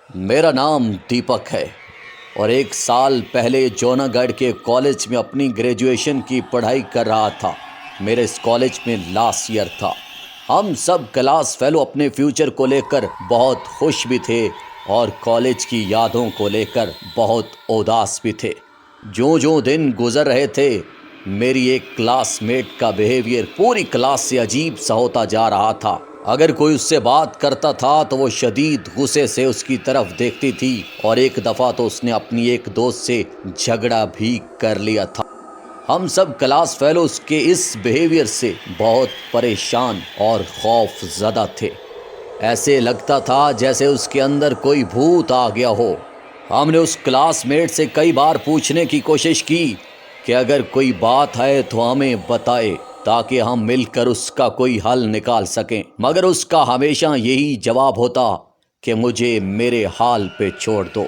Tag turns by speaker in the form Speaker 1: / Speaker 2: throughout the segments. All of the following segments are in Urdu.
Speaker 1: میرا نام دیپک ہے اور 1 سال پہلے جونا گڑھ کے کالج میں اپنی گریجویشن کی پڑھائی کر رہا تھا۔ میرے اس کالج میں لاسٹ ایئر تھا۔ ہم سب کلاس فیلو اپنے فیوچر کو لے کر بہت خوش بھی تھے اور کالج کی یادوں کو لے کر بہت اداس بھی تھے۔ جو دن گزر رہے تھے میری ایک کلاس میٹ کا بیہیویئر پوری کلاس سے عجیب سا ہوتا جا رہا تھا۔ اگر کوئی اس سے بات کرتا تھا تو وہ شدید غصے سے اس کی طرف دیکھتی تھی اور ایک دفعہ تو اس نے اپنی ایک دوست سے جھگڑا بھی کر لیا تھا۔ ہم سب کلاس فیلو اس کے اس بیہیویئر سے بہت پریشان اور خوف زدہ تھے۔ ایسے لگتا تھا جیسے اس کے اندر کوئی بھوت آ گیا ہو۔ ہم نے اس کلاس میٹ سے کئی بار پوچھنے کی کوشش کی کہ اگر کوئی بات ہے تو ہمیں بتائے تاکہ ہم مل کر اس کا کوئی حل نکال سکیں، مگر اس کا ہمیشہ یہی جواب ہوتا کہ مجھے میرے حال پہ چھوڑ دو۔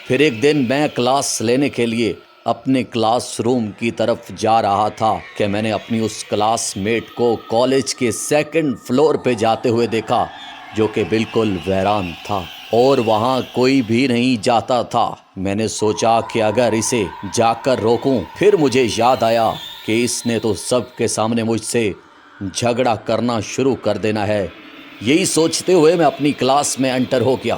Speaker 1: پھر ایک دن میں کلاس لینے کے لیے اپنے کلاس روم کی طرف جا رہا تھا کہ میں نے اپنی اس کلاس میٹ کو کالج کے 2nd فلور پہ جاتے ہوئے دیکھا جو کہ بالکل ویران تھا اور وہاں کوئی بھی نہیں جاتا تھا۔ میں نے سوچا کہ اگر اسے جا کر روکوں، پھر مجھے یاد آیا کہ اس نے تو سب کے سامنے مجھ سے جھگڑا کرنا شروع کر دینا ہے۔ یہی سوچتے ہوئے میں اپنی کلاس میں انٹر ہو گیا۔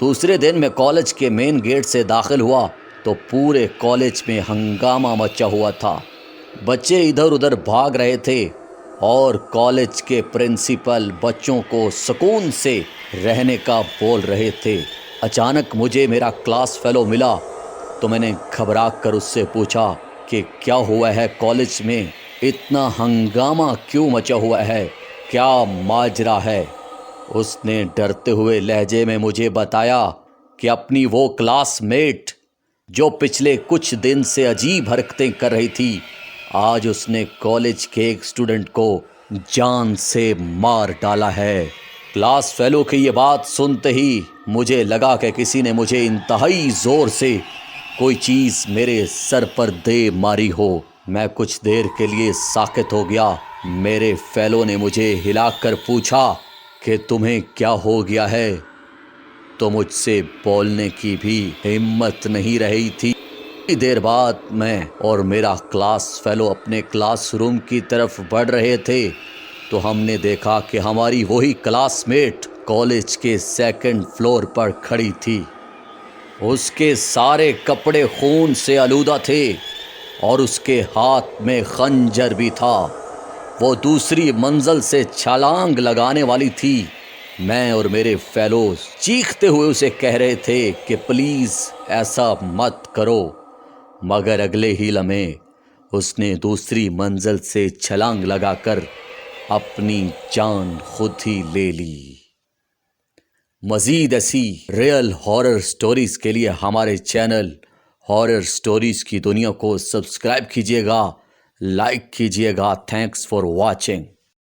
Speaker 1: دوسرے دن میں کالج کے مین گیٹ سے داخل ہوا تو پورے کالج میں ہنگامہ مچا ہوا تھا۔ بچے ادھر ادھر بھاگ رہے تھے اور کالج کے پرنسپل بچوں کو سکون سے رہنے کا بول رہے تھے۔ اچانک مجھے میرا کلاس فیلو ملا تو میں نے گھبرا کر اس سے پوچھا کہ کیا ہوا ہے، کالج میں اتنا ہنگامہ کیوں مچا ہوا ہے، کیا ماجرا ہے؟ اس نے ڈرتے ہوئے لہجے میں مجھے بتایا کہ اپنی وہ کلاس میٹ جو پچھلے کچھ دن سے عجیب حرکتیں کر رہی تھی، آج اس نے کالج کے ایک اسٹوڈنٹ کو جان سے مار ڈالا ہے۔ کلاس فیلو کی یہ بات سنتے ہی مجھے لگا کہ کسی نے مجھے انتہائی زور سے کوئی چیز میرے سر پر دے ماری ہو۔ میں کچھ دیر کے لیے ساکت ہو گیا۔ میرے فیلو نے مجھے ہلا کر پوچھا کہ تمہیں کیا ہو گیا ہے؟ تو مجھ سے بولنے کی بھی ہمت نہیں رہی تھی۔ کچھ دیر بعد میں اور میرا کلاس فیلو اپنے کلاس روم کی طرف بڑھ رہے تھے تو ہم نے دیکھا کہ ہماری وہی کلاس میٹ کالج کے 2nd فلور پر کھڑی تھی۔ اس کے سارے کپڑے خون سے آلودہ تھے اور اس کے ہاتھ میں خنجر بھی تھا۔ وہ دوسری منزل سے چھلانگ لگانے والی تھی۔ میں اور میرے فیلوز چیختے ہوئے اسے کہہ رہے تھے کہ پلیز ایسا مت کرو، مگر اگلے ہی لمحے اس نے دوسری منزل سے چھلانگ لگا کر اپنی جان خود ہی لے لی۔ مزید ایسی ریئل ہارر سٹوریز کے لیے ہمارے چینل ہارر سٹوریز کی دنیا کو سبسکرائب کیجیے گا، لائک کیجیے گا۔ Thanks for watching.